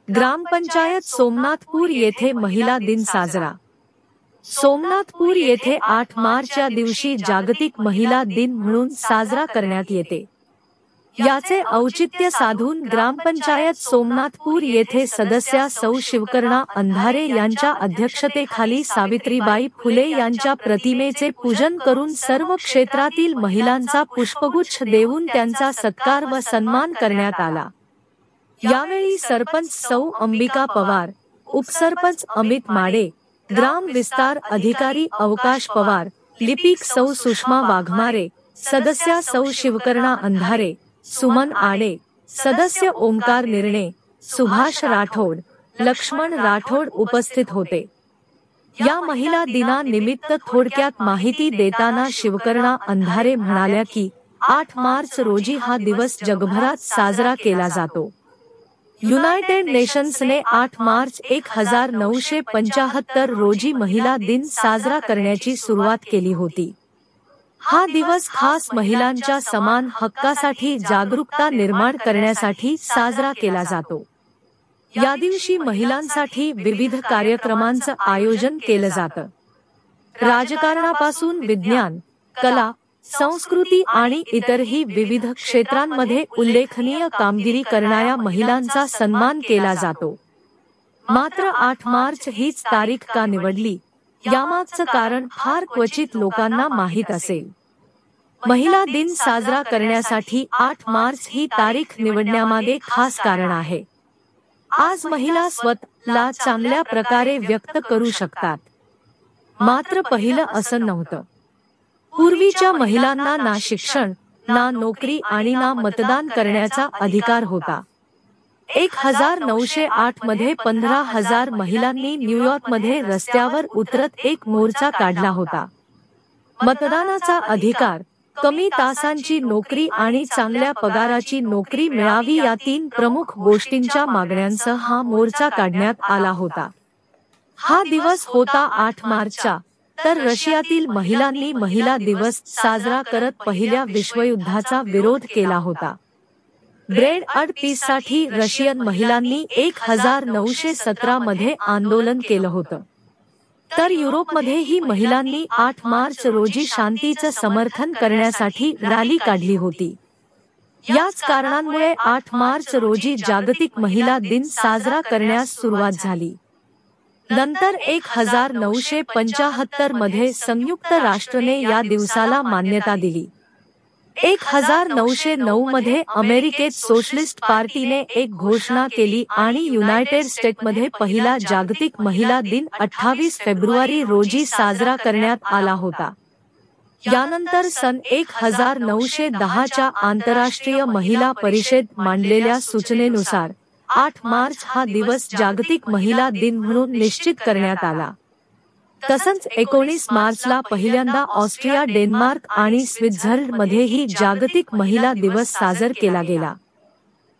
ग्रामपंचायत सोमनाथपूर येथे महिला दिन साजरा। सोमनाथपूर येथे 8 मार्चच्या दिवशी जागतिक महिला दिन म्हणून साजरा करण्यात येते। याचे औचित्य साधून ग्रामपंचायत सोमनाथपूर येथे सदस्या सौ शिवकर्णा अंधारे यांच्या अध्यक्षतेखाली सावित्रीबाई फुले यांच्या प्रतिमेचे पूजन करून सर्व क्षेत्रातील महिलांचा पुष्पगुच्छ देऊन त्यांचा सत्कार व सन्मान करण्यात आला। यावेळी सरपंच सौ अंबिका पवार, उपसरपंच अमित माडे, ग्राम विस्तार अधिकारी अवकाश पवार, लिपिक सौ सुषमा वाघमारे, सदस्या सौ शिवकर्णा अंधारे, सुमन आडे, सदस्य ओमकार निर्णे, सुभाष राठोड, लक्ष्मण राठोड उपस्थित होते। या महिला दिनानिमित्त थोडक्यात माहिती देताना शिवकर्णा अंधारे म्हणाल्या की 8 मार्च रोजी हा दिवस जगभरात साजरा केला जातो। युनायटेड नेशन्सने 8 मार्च 1975 रोजी महिला दिन साजरा करण्याची सुरुवात केली होती। हा दिवस खास महिलांच्या समान हक्कासाठी जागरूकता निर्माण करण्यासाठी साजरा केला जातो। या दिवशी महिलांसाठी विविध कार्यक्रमांचं आयोजन केलं जातं। राजकारणापासून विज्ञान, कला, संस्कृती आणि इतरही विविध क्षेत्रांमध्ये उल्लेखनीय कामगिरी करणाऱ्या महिलांचा सन्मान केला जातो। मात्र 8 मार्च हीच तारीख का निवडली, यामागचं कारण फार क्वचित लोकांना माहीत असेल। महिला दिन साजरा करण्यासाठी 8 मार्च ही तारीख निवडण्यामागे खास कारण आहे। आज महिला स्वतःला चांगल्या प्रकारे व्यक्त करू शकतात। मात्र पहिलं असं नव्हतं। पूर्वीच्या महिलांना ना शिक्षण, ना नोकरी आणि ना मतदान करण्याचा अधिकार होता। 1908 मध्ये 15,000 महिलांनी न्यूयॉर्कमध्ये रस्त्यावर उतरत एक मोर्चा काढला होता। मतदानाचा अधिकार, कमी तासांची नोकरी आणि चांगल्या पगाराची नोकरी मिळावी या 3 प्रमुख गोष्टींच्या मागण्यांसह हा मोर्चा काढण्यात आला होता। हा दिवस होता 8 मार्चचा, तर रशियातील महिलांनी महिला दिवस साजरा करत पहिल्या विश्वयुद्धाचा विरोध केला होता। ब्रेड अँड पीससाठी रशियन महिलांनी 1917 मध्ये आंदोलन केलं होतं। तर युरोपमध्येही महिलांनी 8 मार्च रोजी शांतीचं समर्थन करण्यासाठी रॅली काढली होती। याच कारणांमुळे 8 मार्च रोजी जागतिक महिला दिन साजरा करण्यास सुरुवात झाली। नंतर 1975 मध्ये संयुक्त राष्ट्राने या दिवसाला मान्यता दिली। 1909 मध्ये अमेरिकेत सोशलिस्ट पार्टीने एक घोषणा केली आणि युनायटेड स्टेट्समध्ये पहिला जागतिक महिला दिन 28 फेब्रुवारी रोजी साजरा करण्यात आला होता। यानंतर सन 1910 च्या आंतरराष्ट्रीय महिला परिषदेत मांडलेल्या सूचनेनुसार 8 मार्च हा दिवस जागतिक महिला दिन म्हणून निश्चित करण्यात आला। तसंच 19 मार्चला पहिल्यांदा ऑस्ट्रिया, डेन्मार्क आणि स्वित्झर्लंडमध्येही जागतिक महिला दिवस साजरा केला गेला।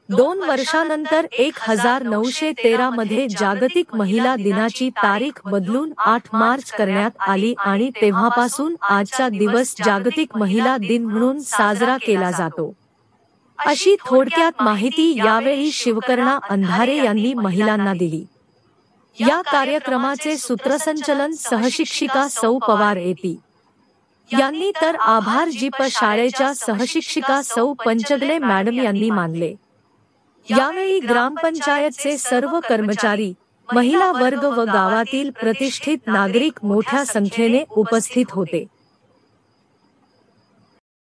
2 वर्षांनंतर 1913 मध्ये जागतिक महिला दिनाची तारीख बदलून 8 मार्च करण्यात आली आणि तेव्हापासून आजचा दिवस जागतिक महिला दिन म्हणून साजरा केला जातो। अशी थोडक्यात माहिती यावेळी शिवकर्णा अंधारे यांनी महिलांना दिली। या कार्यक्रमाचे सूत्रसंचलन सहशिक्षिका सौ पवार एपी यांनी तर आभार जीप शाळेच्या सहशिक्षिका सौ पंचगले मॅडम यांनी मानले। यावेळी ग्रामपंचायतचे सर्व कर्मचारी, महिला वर्ग व गावातील प्रतिष्ठित नागरिक मोठ्या संख्येने उपस्थित होते।